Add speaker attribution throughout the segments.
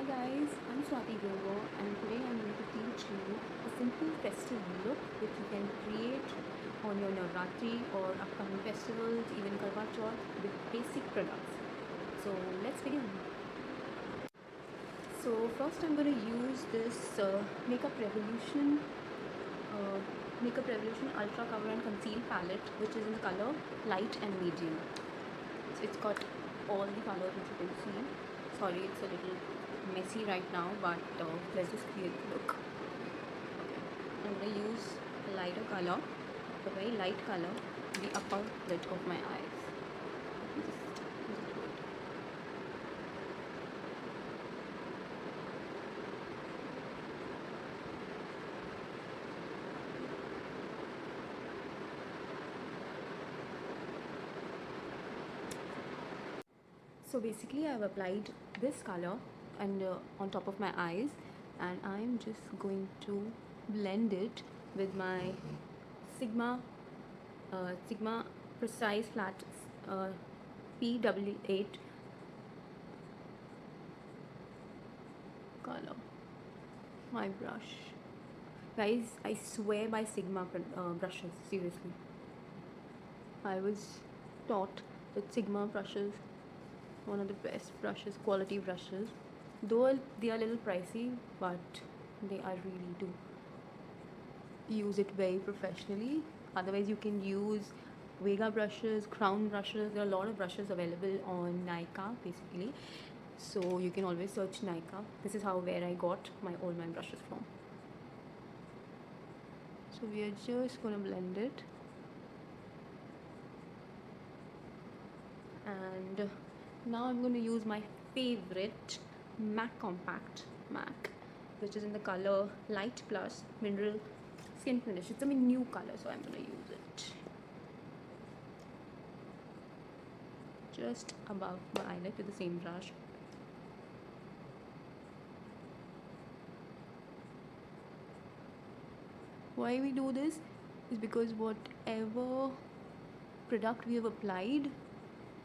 Speaker 1: guys, I'm Swati Grover and today I'm going to teach you a simple festive look which you can create on your Navratri or upcoming festivals, even Karwa Chauth with basic products. So let's begin. So first I'm going to use this Makeup Revolution uh, Ultra Cover and Conceal palette, which is in the color light and medium. So it's got all the colors which you can see. Sorry, it's a little messy right now, but let's just create the look. Okay. I'm going to use a lighter color, a very light color, the upper lid of my eyes. So basically I've applied this color and on top of my eyes, and I'm just going to blend it with my Sigma Precise Flat P88 color. My brush. Guys, I swear by Sigma brushes, seriously. I was taught that Sigma brushes one of the best brushes, quality brushes. Though they are a little pricey, but they are really do use it very professionally. Otherwise you can use Vega brushes, crown brushes. There are a lot of brushes available on Nykaa basically, so you can always search Nykaa. This is where I got all my brushes from. So we are just gonna blend it, and now I'm going to use my favorite MAC Compact MAC, which is in the color Light Plus Mineral Skin Finish. It's a new color, so I'm going to use it just above my eyelid with the same brush. Why we do this is because whatever product we have applied,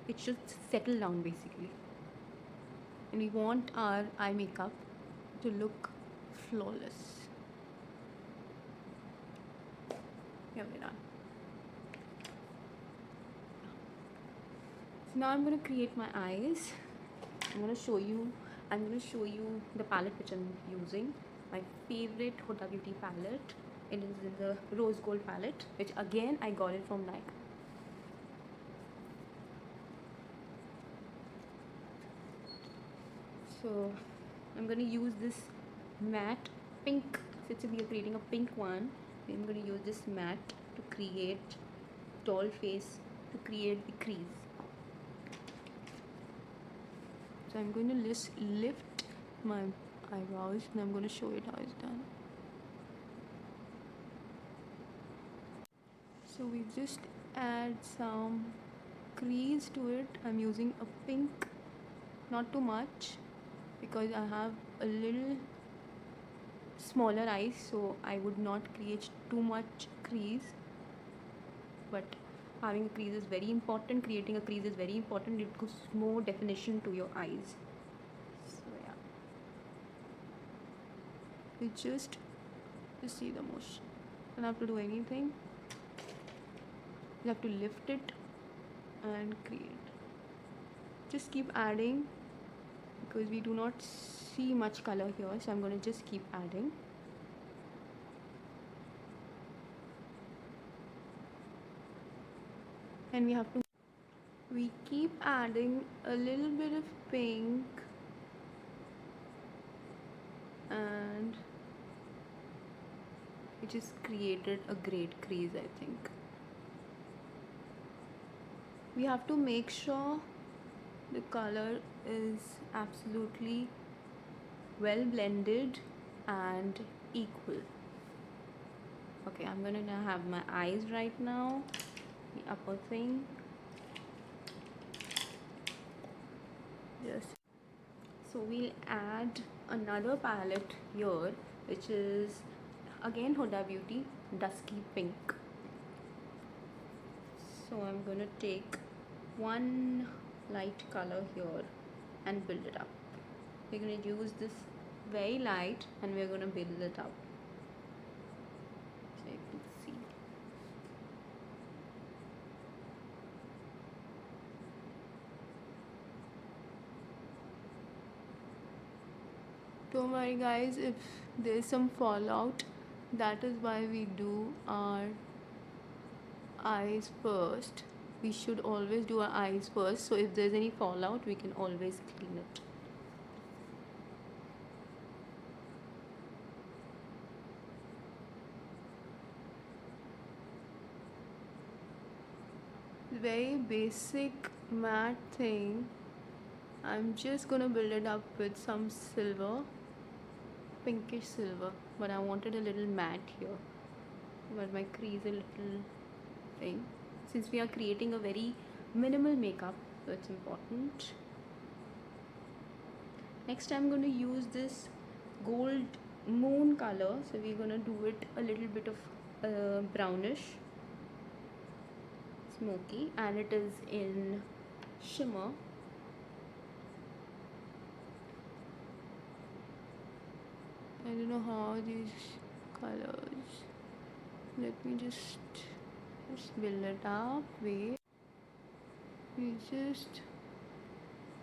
Speaker 1: it should settle down basically, and we want our eye makeup to look flawless. Here we are. So now I'm going to create my eyes. I'm going to show you the palette which I'm using. My favorite Hudda Beauty palette. It is in the rose gold palette, which again I got it from Nykaa. So I'm going to use this matte pink. Since we are creating a pink one, I'm going to use this matte to create doll face, to create the crease. So I'm going to lift my eyebrows and I'm going to show it how it's done. So we just add some crease to it. I'm using a pink, not too much, because I have a little smaller eyes, so I would not create too much crease. But having a crease is very important. Creating a crease is very important. It gives more definition to your eyes. So yeah, you just see the motion. You don't have to do anything. You have to lift it and create. Just keep adding, because we do not see much color here, so I'm going to just keep adding. And we keep adding a little bit of pink, and it just created a great crease. I think we have to make sure the color is absolutely well blended and equal. Okay, I'm gonna now have my eyes right now, the upper thing. Just so we'll add another palette here, which is again Hudda Beauty Dusky Pink. So I'm gonna take one light color here and build it up. We're going to use this very light and we're going to build it up. So you can see. Don't worry guys, if there's some fallout, that is why we do our eyes first. We should always do our eyes first, so if there's any fallout we can always clean it. Very basic matte thing. I'm just gonna build it up with some silver, pinkish silver, but I wanted a little matte here, but my crease a little thing. Since we are creating a very minimal makeup, so it's important. Next I'm going to use this gold moon color, so we're going to do it a little bit of brownish smoky, and it is in shimmer. I don't know how these colors, let me just build it up. Wait, we just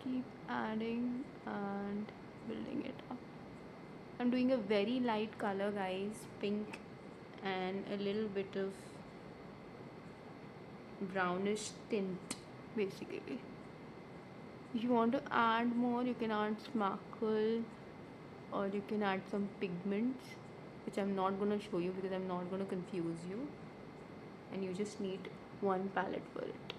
Speaker 1: keep adding and building it up. I'm doing a very light color guys, pink and a little bit of brownish tint basically. If you want to add more, you can add sparkle or you can add some pigments, which I'm not going to show you because I'm not going to confuse you, and you just need one palette for it.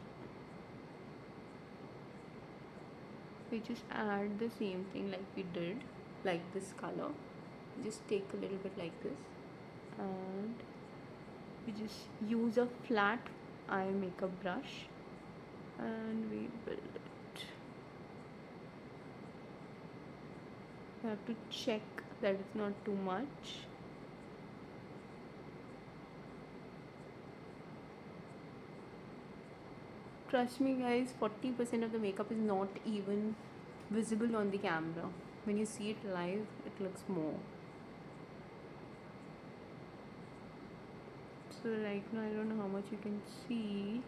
Speaker 1: We just add the same thing like we did, like this color. Just take a little bit like this and we just use a flat eye makeup brush and we build it. You have to check that it's not too much. Trust me guys, 40% of the makeup is not even visible on the camera. When you see it live, it looks more. So right now I don't know how much you can see,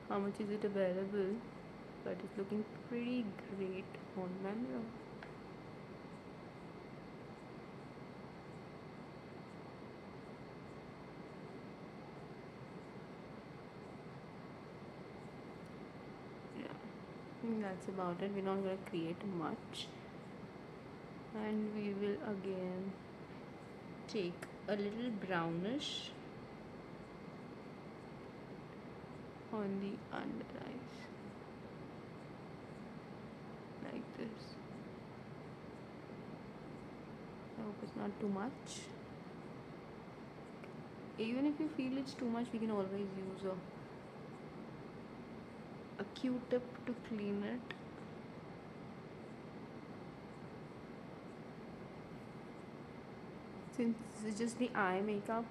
Speaker 1: how much is it available, but it's looking pretty great on camera. That's about it. We're not going to create much, and we will again take a little brownish on the under eyes like this. I hope it's not too much. Even if you feel it's too much, we can always use a Q-tip to clean it. Since this is just the eye makeup,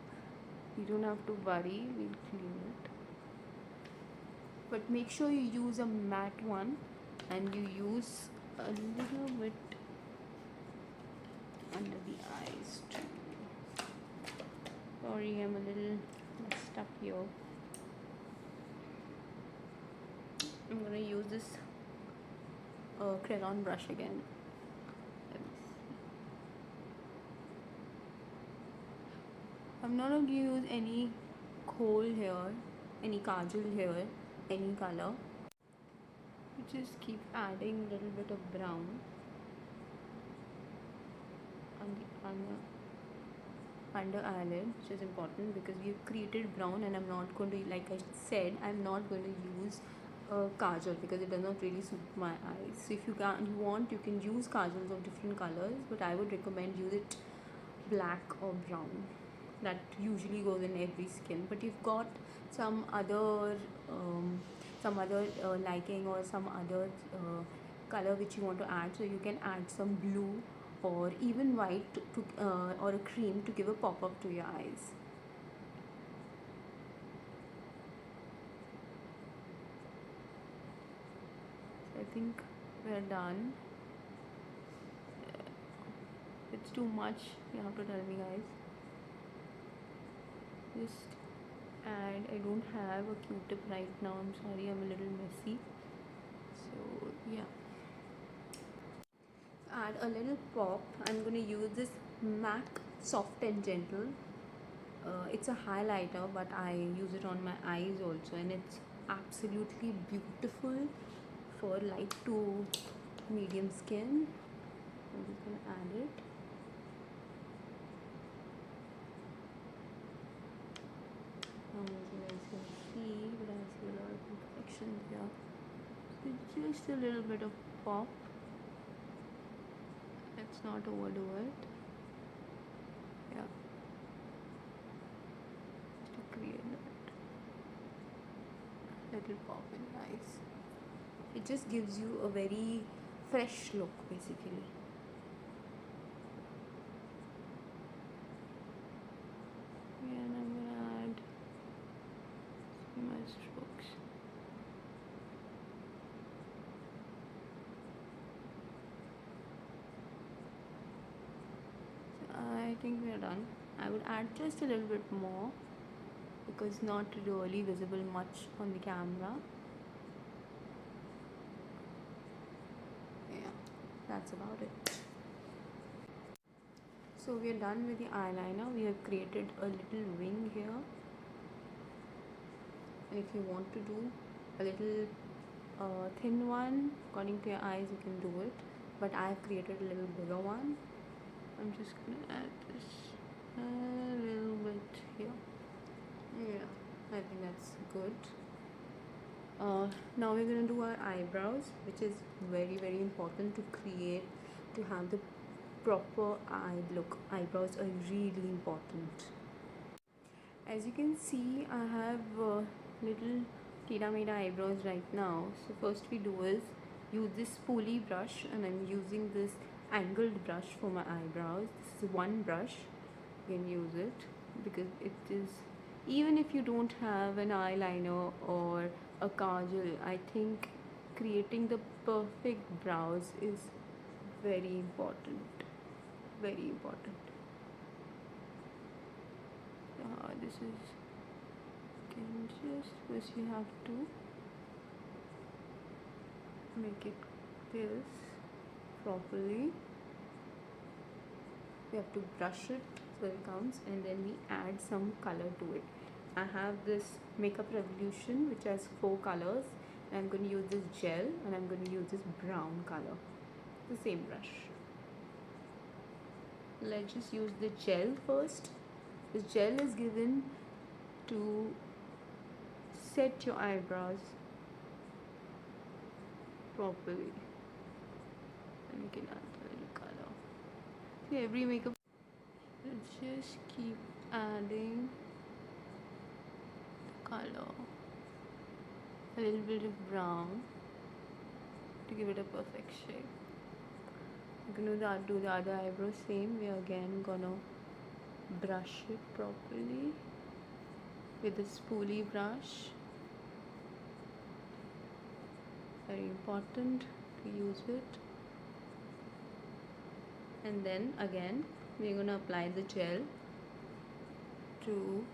Speaker 1: you don't have to worry, we'll clean it. But make sure you use a matte one and you use a little bit under the eyes too. Sorry, I'm a little messed up here. I'm gonna use this crayon brush again. I'm not going to use any kohl here, any kajal here, any color. You just keep adding a little bit of brown on the under eyelid, which is important because we've created brown, and I'm not going to, like I said, I'm not going to use kajal because it does not really suit my eyes. So if you want, you can use kajals of different colors, but I would recommend use it black or brown. That usually goes in every skin. But you've got some other liking or some other color which you want to add, so you can add some blue or even white or a cream to give a pop-up to your eyes. So I think we're done. Yes. it's too much, you have to tell me, guys. Just and I don't have a Q-tip right now, I'm sorry, I'm a little messy. So yeah, add a little pop. I'm going to use this MAC Soft and Gentle. It's a highlighter, but I use it on my eyes also, and it's absolutely beautiful for light to medium skin. I'm just going to add it. As you guys can see, but I see a lot of imperfections here. So just a little bit of pop. Let's not overdo it. Yeah, just to create that little pop in the eyes. It just gives you a very fresh look, basically. And I'm gonna add my strokes. So I think we are done. I would add just a little bit more because not really visible much on the camera. Yeah, that's about it. So we are done with the eyeliner. We have created a little wing here, and if you want to do a little thin one according to your eyes, you can do it, but I have created a little bigger one. I'm just gonna add this a little bit here. Yeah, I think that's good. Now we're gonna do our eyebrows, which is very important to create, to have the proper eye look. Eyebrows are really important. As you can see, I have little Tira Mera eyebrows right now. So first we do is use this spoolie brush, and I'm using this angled brush for my eyebrows. This is one brush. You can use it because it is, even if you don't have an eyeliner or a kajal, I think creating the perfect brows is very important. Very important. This is, can just first you have to make it this properly. We have to brush it so it comes, and then we add some color to it. I have this Makeup Revolution which has 4 colors, and I'm going to use this gel, and I'm going to use this brown color, the same brush. Let's just use the gel first. This gel is given to set your eyebrows properly, and you can add a little color. See, every makeup, let's just keep adding the color, a little bit of brown to give it a perfect shape. I'm gonna do the other eyebrow same. We are again gonna brush it properly with the spoolie brush. Very important to use it. And then again we're gonna apply the gel to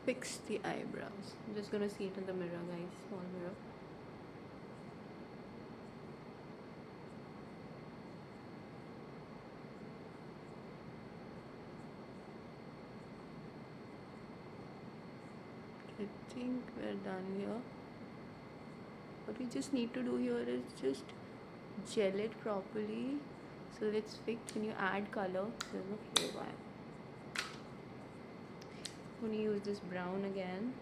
Speaker 1: fix the eyebrows. I'm just gonna see it in the mirror, guys. Small mirror. I think we're done here. What we just need to do here is just gel it properly so that it's fixed. When you add color, there's no flavor. I'm going to use this brown again.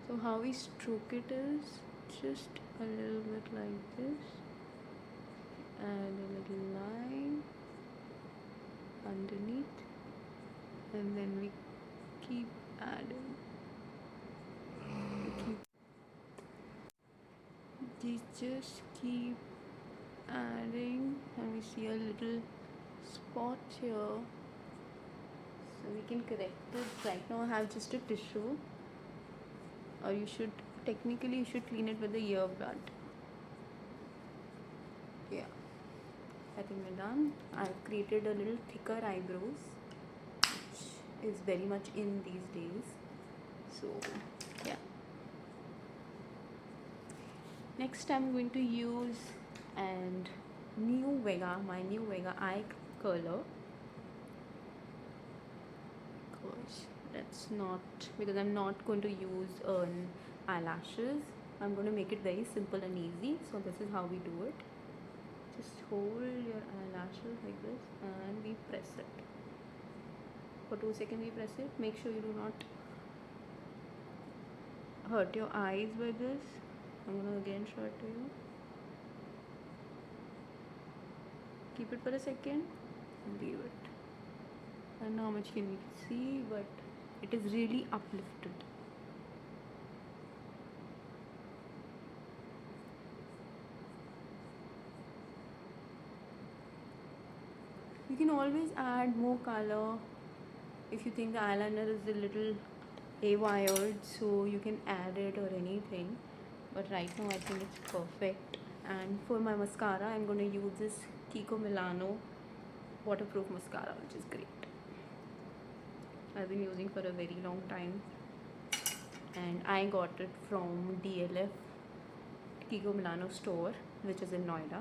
Speaker 1: So how we stroke it is just a little bit like this, and a little line underneath, and then we keep adding. Just keep adding, and we see a little spot here, so we can correct it. Right now I have just a tissue, or you should technically you should clean it with the earbud. Yeah, I think we're done. I've created a little thicker eyebrows, which is very much in these days. So yeah, next I'm going to use and my new Vega eye color. That's not, because I'm not going to use eyelashes. I'm going to make it very simple and easy. So this is how we do it. Just hold your eyelashes like this and we press it. For 2 seconds we press it. Make sure you do not hurt your eyes by this. I'm going to again show it to you. Keep it for a second and leave it. I don't know how much you can see, but it is really uplifted. You can always add more color if you think the eyeliner is a little wired, so you can add it or anything, but right now I think it's perfect. And for my mascara, I'm going to use this Kiko Milano waterproof mascara, which is great. I've been using for a very long time, and I got it from DLF Kiko Milano store, which is in Noida.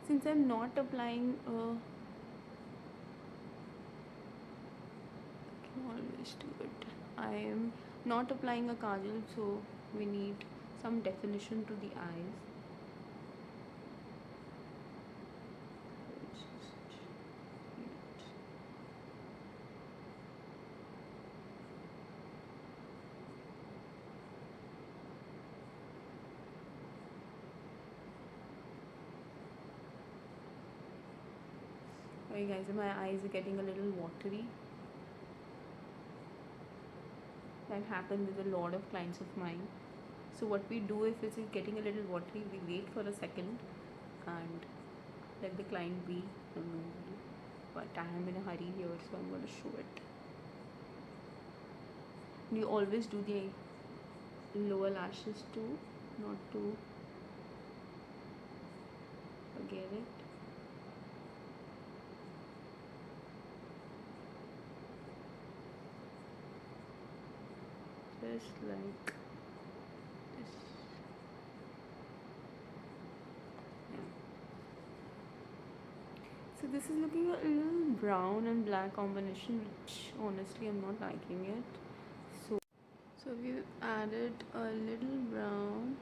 Speaker 1: Since I'm not applying I can always do it. I am not applying a kajal, so we need some definition to the eyes. Sorry guys, my eyes are getting a little watery. That happens with a lot of clients of mine. So what we do if it is getting a little watery, we wait for a second and let the client be. But I am in a hurry here, so I'm going to show it. You always do the lower lashes too, not to forget it. Just like this. Yeah. So this is looking a little brown and black combination, which honestly I'm not liking it. So we've added a little brown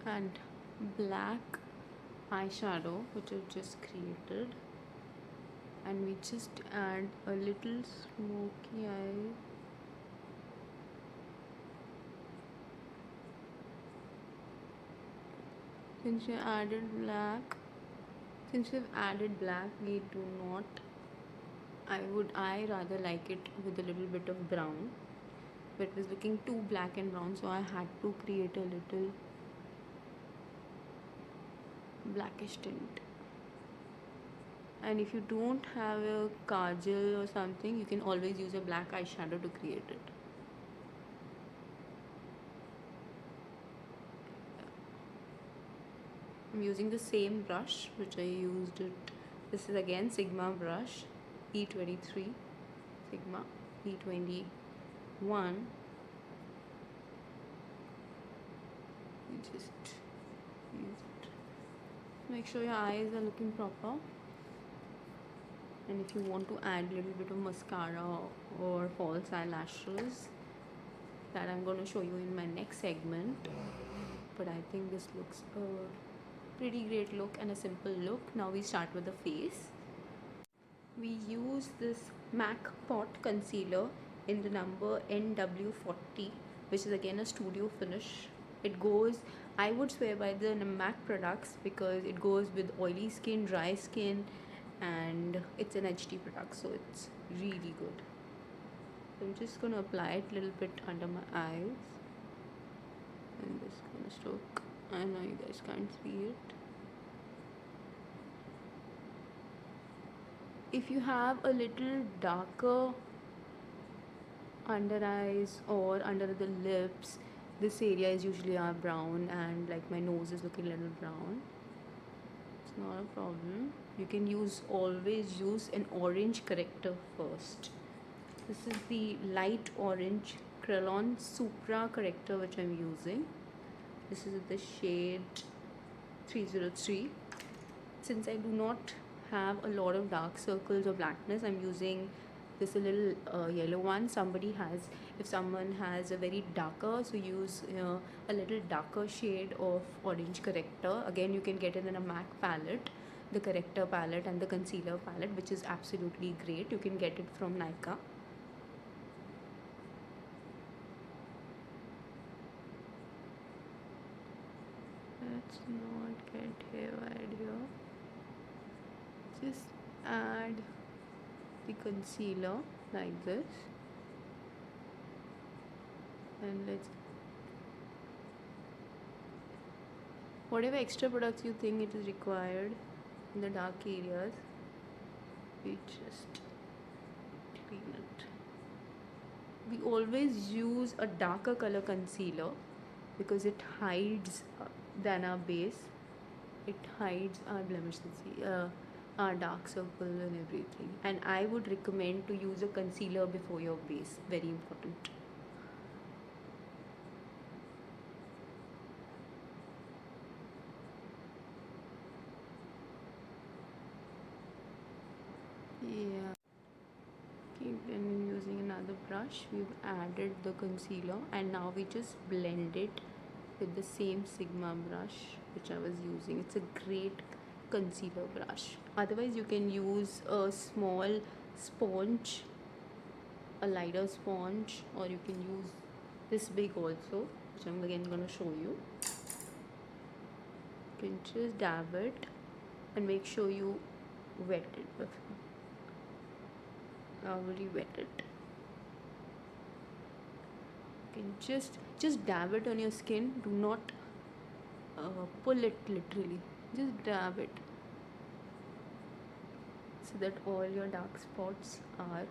Speaker 1: and black eyeshadow, which I just created, and we just add a little smoky eye. Since we've added black, we do not, I rather like it with a little bit of brown, but it was looking too black and brown, so I had to create a little blackish tint. And if you don't have a kajal or something, you can always use a black eyeshadow to create it. I'm using the same brush which I used it. This is again Sigma brush, E23, Sigma E21. You just use it. Make sure your eyes are looking proper. And if you want to add a little bit of mascara or false eyelashes, that I'm going to show you in my next segment. But I think this looks a pretty great look and a simple look. Now we start with the face. We use this MAC Pot concealer in the number NW40, which is again a studio finish. It goes, I would swear by the MAC products because it goes with oily skin, dry skin, and it's an HD product, so it's really good. So I'm just going to apply it a little bit under my eyes. And just going to stroke. I know you guys can't see it. If you have a little darker under eyes or under the lips, this area is usually brown, and like my nose is looking a little brown. It's not a problem. You can always use an orange corrector first. This is the light orange Krillon Supra corrector which I'm using. This is the shade 303. Since I do not have a lot of dark circles or blackness, I'm using this a little yellow one. If someone has a very darker, so use a little darker shade of orange corrector. Again, you can get it in a MAC palette, the corrector palette and the concealer palette, which is absolutely great. You can get it from Nykaa. Let's not get haywire here. Just add the concealer like this, and whatever extra products you think it is required in the dark areas, we just clean it. We always use a darker color concealer because it hides than our base. It hides our blemishes, our dark circle and everything. And I would recommend to use a concealer before your base. Very important. Yeah. Keep blending using another brush. We've added the concealer and now we just blend it with the same Sigma brush which I was using. It's a great concealer brush. Otherwise you can use a small sponge, a lighter sponge, or you can use this big also, which I'm again going to show you. You can just dab it and make sure you wet it before. I already wet it. You can just dab it on your skin. Do not pull it literally. Just dab it so that all your dark spots are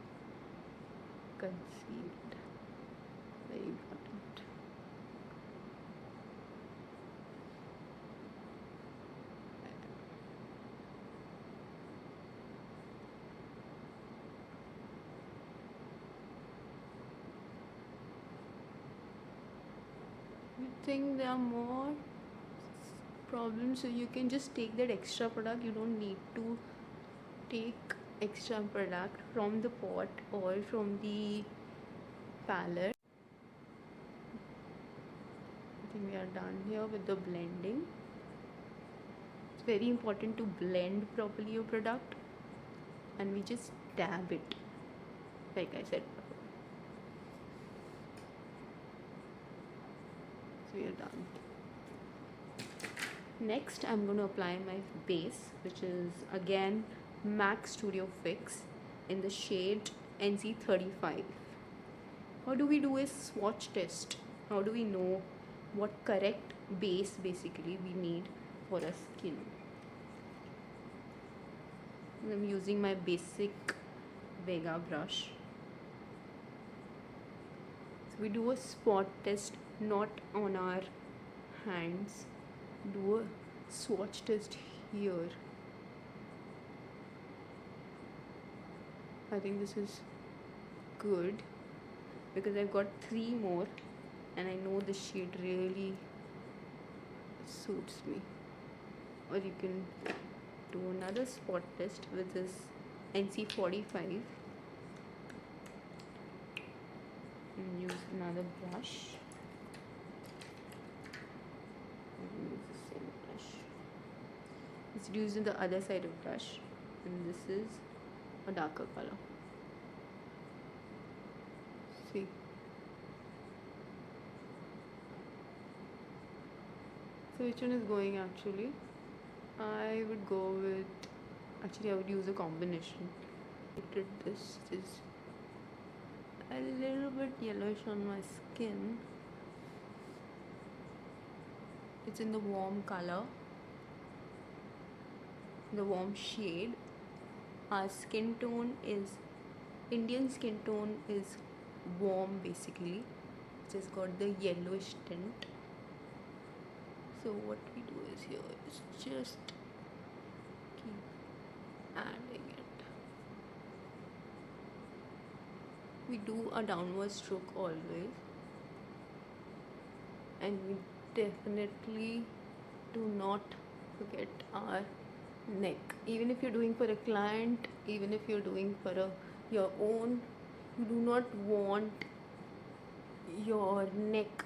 Speaker 1: concealed. Very important. You think there are more problems, so you can just take that extra product. You don't need to take extra product from the pot or from the palette. I think we are done here with the blending. It's very important to blend properly your product, and we just dab it like I said before. So we are done. Next I'm going to apply my base, which is again MAC Studio Fix in the shade NC35. How do we do a swatch test? How do we know what correct base basically we need for our skin? I'm using my basic Vega brush. So we do a spot test not on our hands. Do a swatch test here. I think this is good because I've got 3 more and I know the shade really suits me. Or you can do another spot test with this NC45 and use another brush. Use the same brush. It's used in the other side of brush, and this is a darker color. See, so which one is going actually? I would go with, actually I would use a combination. I did this is a little bit yellowish on my skin. It's in the warm color, the warm shade. Our skin tone is, Indian skin tone is warm basically. It's just got the yellowish tint. So what we do is here is just keep adding it. We do a downward stroke always, and we definitely do not forget our neck. Even if you're doing for a client, even if you're doing for your own, you do not want your neck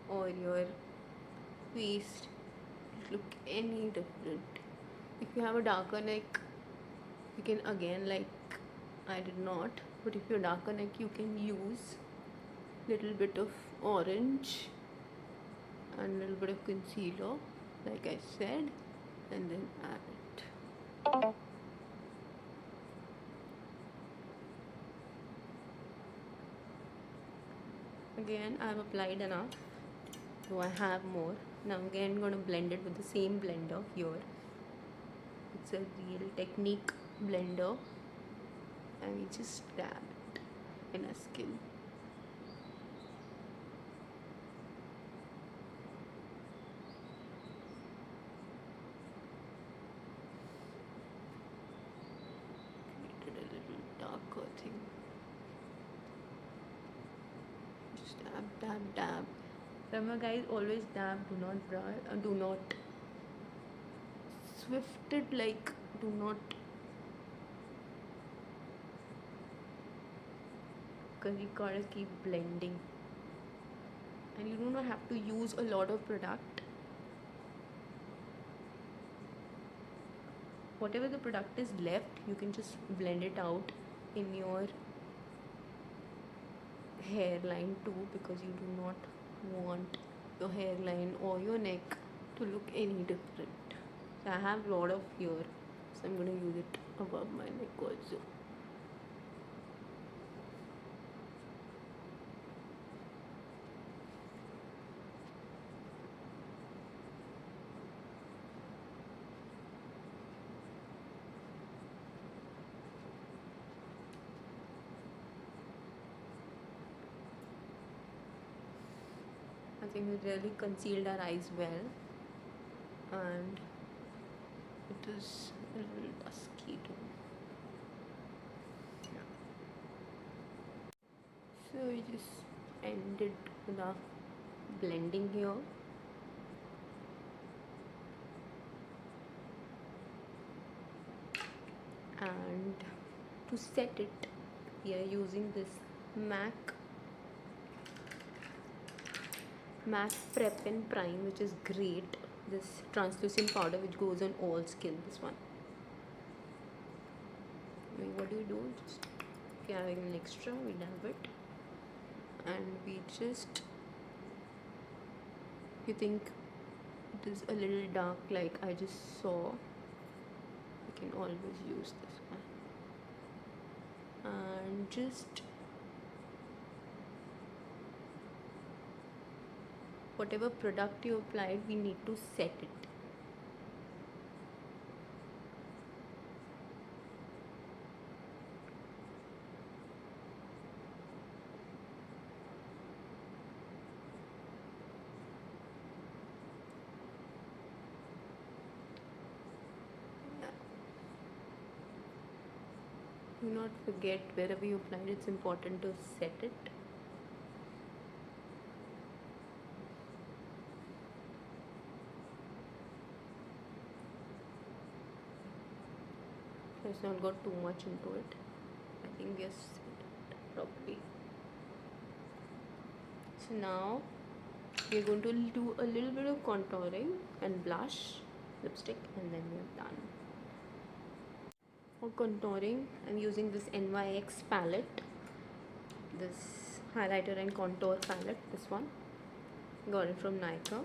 Speaker 1: or your waist to look any different. If you have a darker neck, you can again, like I did not, but if you're darker neck, you can use little bit of orange and little bit of concealer, like I said, and then add it. Again, I have applied enough, so I have more. Now again, I'm going to blend it with the same blender here. It's a real technique blender, and we just dab it in our skin. Created a little darker thing. Just dab, dab, dab. Remember, guys, always dab. Do not brush. Do not swift it. Like, do not because you gotta keep blending, and you do not have to use a lot of product. Whatever the product is left, you can just blend it out in your hairline too, because you do not want your hairline or your neck to look any different. So I have a lot of here, so I'm going to use it above my neck also. I think we really concealed our eyes well, and it is a little dusky too. Yeah. So we just ended with our blending here. And to set it, we are using this MAC Prep+Prime, which is great. This translucent powder which goes on all skin. This one. What do we do? Just if you're having an extra, we dab it, and we just. You think it is a little dark, like I just saw. You can always use this one, and just. Whatever product you applied, we need to set it. Do not forget, wherever you applied, it's important to set it. Let's not go too much into it. I think we have set it properly. So now we are going to do a little bit of contouring and blush, lipstick, and then we are done. For contouring, I'm using this NYX palette, this highlighter and contour palette. This one, got it from Nykaa.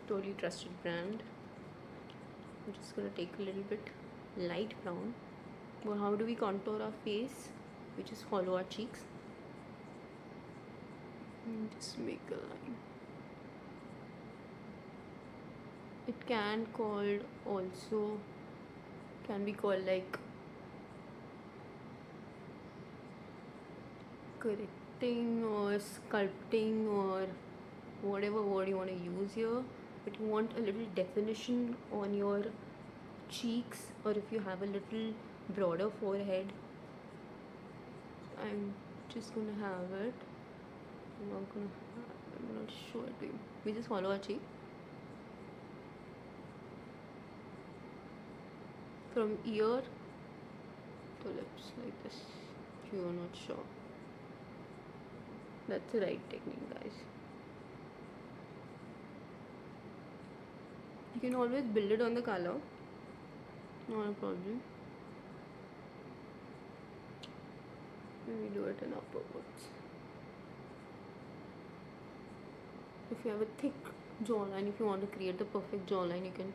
Speaker 1: Totally trusted brand. I'm just gonna take a little bit light brown Well, how do we contour our face? We just follow our cheeks and just make a line. It can be called like correcting or sculpting or whatever word you want to use here, but you want a little definition on your cheeks, or if you have a little broader forehead. I'm just gonna have it. I'm not sure to you. We just follow our cheek from ear to lips like this. If you are not sure, that's the right technique, guys. You can always build it on the color, not a problem. We do it in upwards. If you have a thick jawline, if you want to create the perfect jawline, you can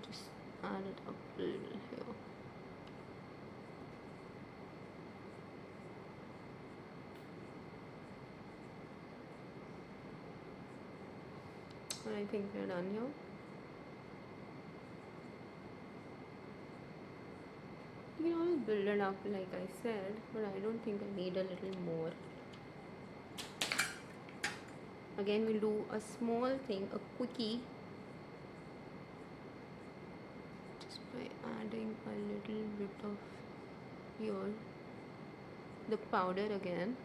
Speaker 1: just add it up a little here. I think we're done here. You can always build it up like I said, but I don't think I need a little more. Again, we'll do a small thing, a quickie, just by adding a little bit of here, the powder again,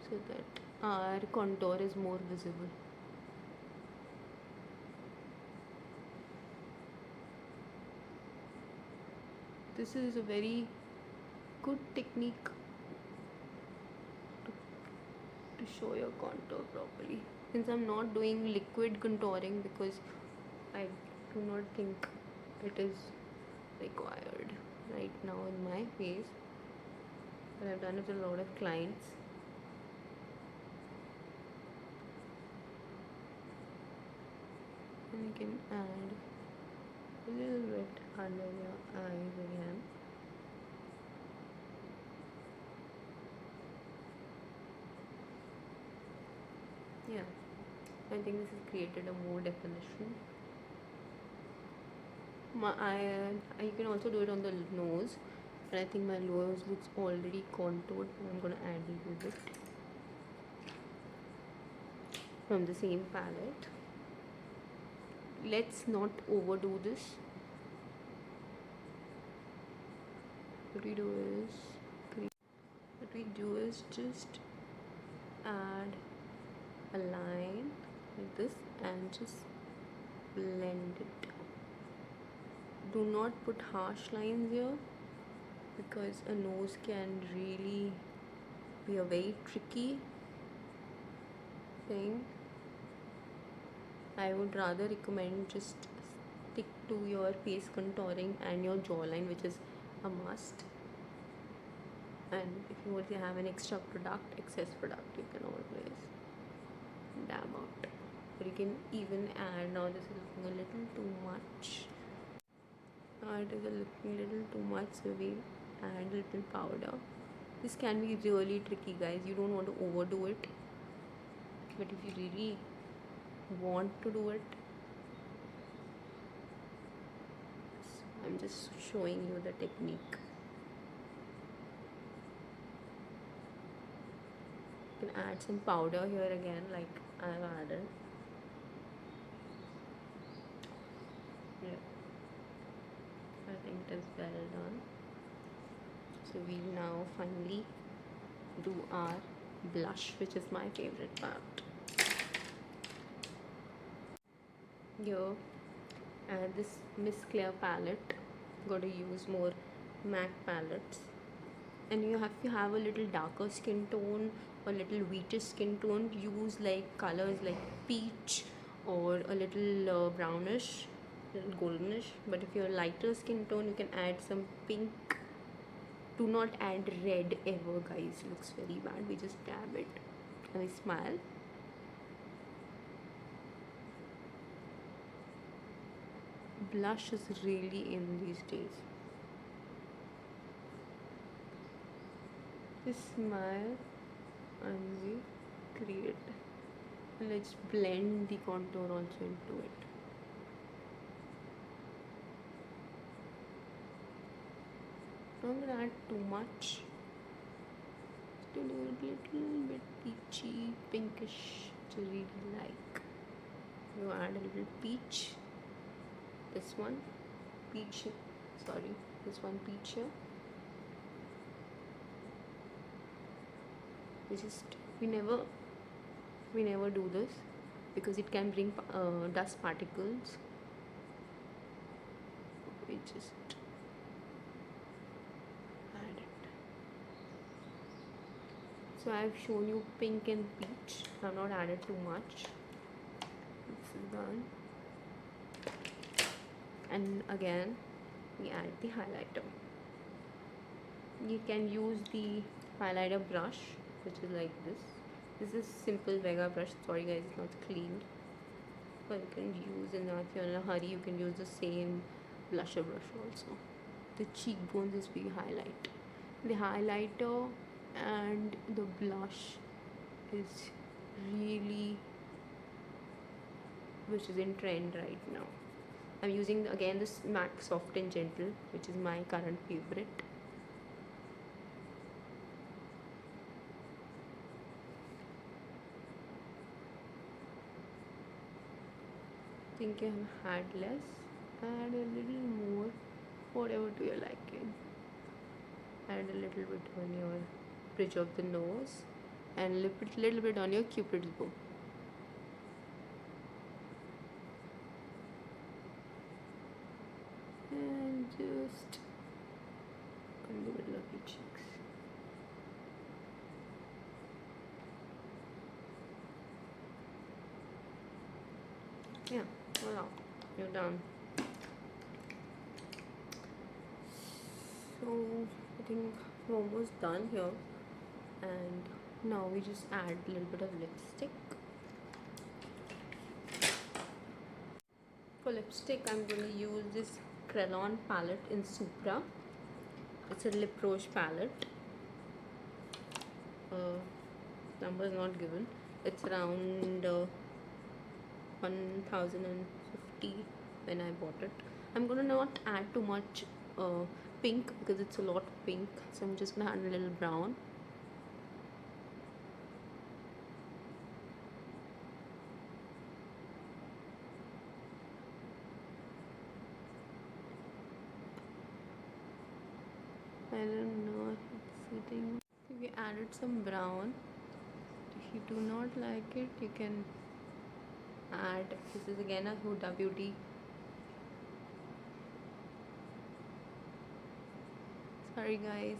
Speaker 1: so that our contour is more visible. This is a very good technique to show your contour properly. Since I'm not doing liquid contouring because I do not think it is required right now in my face, but I've done it with a lot of clients. And you can add a little bit under your eyes again. Yeah, I think this has created a more definition. You can also do it on the nose, but I think my nose looks already contoured, and I'm gonna add a little bit from the same palette. Let's not overdo this. What we do is just add a line like this and just blend it. Do not put harsh lines here because a nose can really be a very tricky thing. I would rather recommend just stick to your face contouring and your jawline, which is a must. And if you want to have an excess product, you can always dab out. Or you can even add, now this is looking a little too much. Now it is looking a little too much, so we add a little powder. This can be really tricky, guys. You don't want to overdo it. But if you really want to do it, so I'm just showing you the technique. You can add some powder here again, like I've added. Yeah, I think it is well done. So we'll now finally do our blush, which is my favorite part. Here, and this Miss Claire palette, got to use more MAC palettes. And if you have a little darker skin tone or little wheatish skin tone, use like colors like peach or a little brownish, little goldenish. But if you're a lighter skin tone, you can add some pink. Do not add red ever, guys. It looks very bad. We just dab it and we smile. Blush is really in these days. Just smile and we create. And let's blend the contour also into it. Don't add too much. Just a little bit peachy, pinkish, which I really like. You add a little peach. This one, peach. Sorry, this one peach here. We never do this because it can bring dust particles. We just add it. So I've shown you pink and peach. I've not added too much. This is done. And again we add the highlighter. You can use the highlighter brush, which is like this. This is simple Vega brush. Sorry guys, it's not cleaned. But you can use, if you're in a hurry, you can use the same blusher brush also. The cheekbones is we highlight. The highlighter and the blush is really, which is in trend right now. I'm using again this MAC Soft and Gentle, which is my current favorite. Think you have had less, add a little more, whatever to your liking. Add a little bit on your bridge of the nose and a little bit on your cupid's bow. And just in the middle of your cheeks. Yeah, voila, you're done. So I think we're almost done here, and now we just add a little bit of lipstick. For lipstick, I'm going to use this Krellon palette in Supra. It's a lip rouge palette. Number is not given. It's around 1050 when I bought it. I'm gonna not add too much pink because it's a lot pink, so I'm just gonna add a little brown. I don't know if it's sitting. We added some brown. If you do not like it, you can add, this is again a Hudda Beauty. Sorry guys,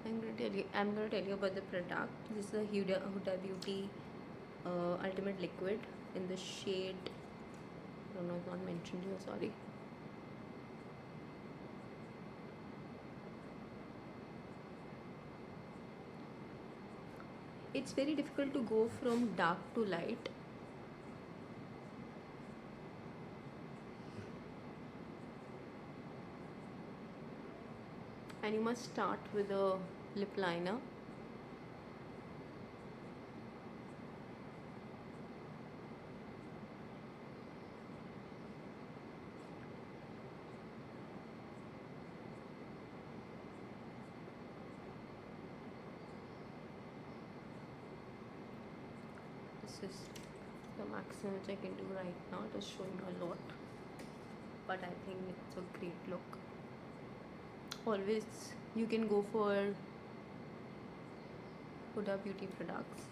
Speaker 1: I'm gonna tell you about the product. This is a Hudda Beauty Ultimate Liquid in the shade, I don't know, it's not mentioned here, sorry. It's very difficult to go from dark to light. And you must start with a lip liner. This is the maximum which I can do right now. It is showing a lot, but I think it's a great look. Always you can go for Hudda Beauty products,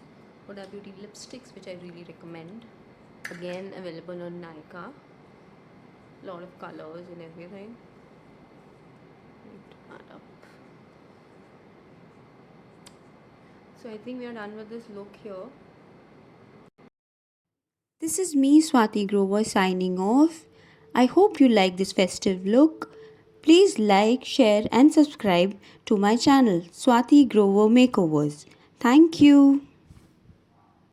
Speaker 1: Hudda Beauty lipsticks, which I really recommend. Again, available on Nykaa. Lot of colors and everything. Add up. So I think we are done with this look here.
Speaker 2: This is me, Swati Grover, signing off. I hope you like this festive look. Please like, share, and subscribe to my channel, Swati Grover Makeovers. Thank you.